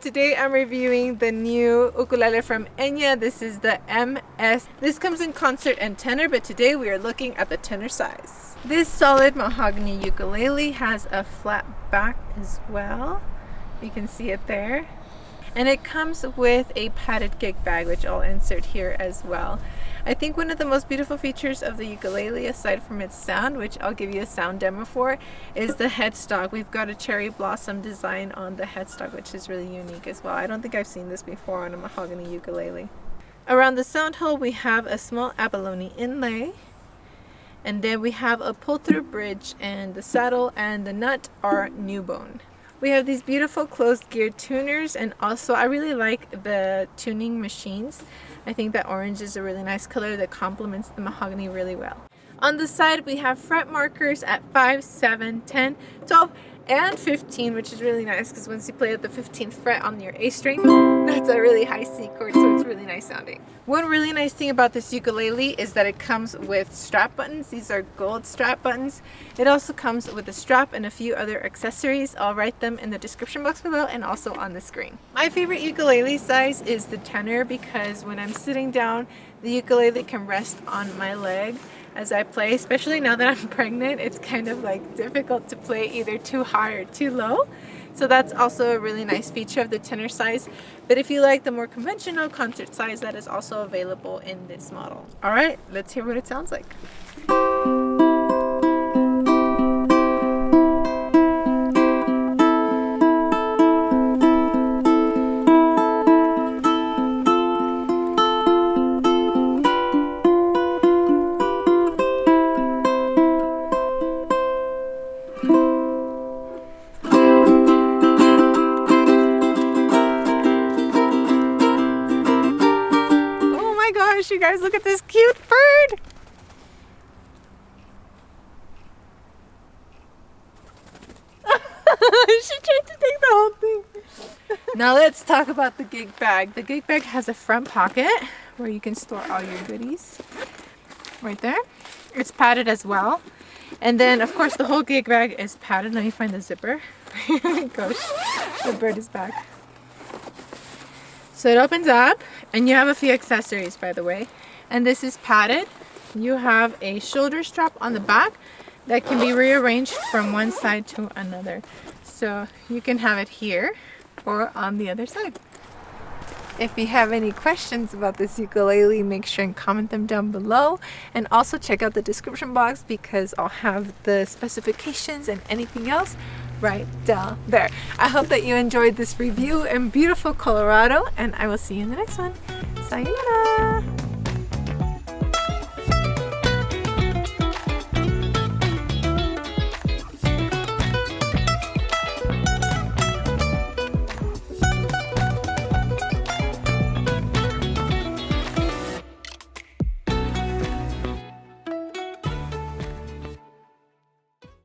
today I'm reviewing the new ukulele from Enya. This is the MS. This comes in concert and tenor, but today we are looking at the tenor size. This solid mahogany ukulele has a flat back as well. You can see it there. And it comes with a padded gig bag, which I'll insert here as well. I think one of the most beautiful features of the ukulele, aside from its sound, which I'll give you a sound demo for, is the headstock. We've got a cherry blossom design on the headstock, which is really unique as well. I don't think I've seen this before on a mahogany ukulele. Around the sound hole, we have a small abalone inlay. And then we have a pull-through bridge, and the saddle and the nut are new bone. We have these beautiful closed gear tuners, and also I really like the tuning machines. I think that orange is a really nice color that complements the mahogany really well. On the side we have fret markers at 5, 7, 10, 12, and 15, which is really nice because once you play at the 15th fret on your A string, that's a really high C chord, so it's really nice sounding. One really nice thing about this ukulele is that it comes with strap buttons. These are gold strap buttons. It also comes with a strap and a few other accessories. I'll write them in the description box below and also on the screen. My favorite ukulele size is the tenor because when I'm sitting down, the ukulele can rest on my leg as I play, especially now that I'm pregnant. It's kind of like difficult to play either too high or too low. So that's also a really nice feature of the tenor size. But if you like the more conventional concert size, that is also available in this model. All right, let's hear what it sounds like. You guys, look at this cute bird. She tried to take the whole thing. Now let's talk about the gig bag. The gig bag has a front pocket where you can store all your goodies right there. It's padded as well, and then of course the whole gig bag is padded. Let me find the zipper. Gosh, the bird is back. So it opens up, and you have a few accessories, by the way. And this is padded. You have a shoulder strap on the back that can be rearranged from one side to another. So you can have it here or on the other side. If you have any questions about this ukulele, make sure and comment them down below. And also check out the description box because I'll have the specifications and anything else right down there. I hope that you enjoyed this review in beautiful Colorado, and I will see you in the next one. Sayonara!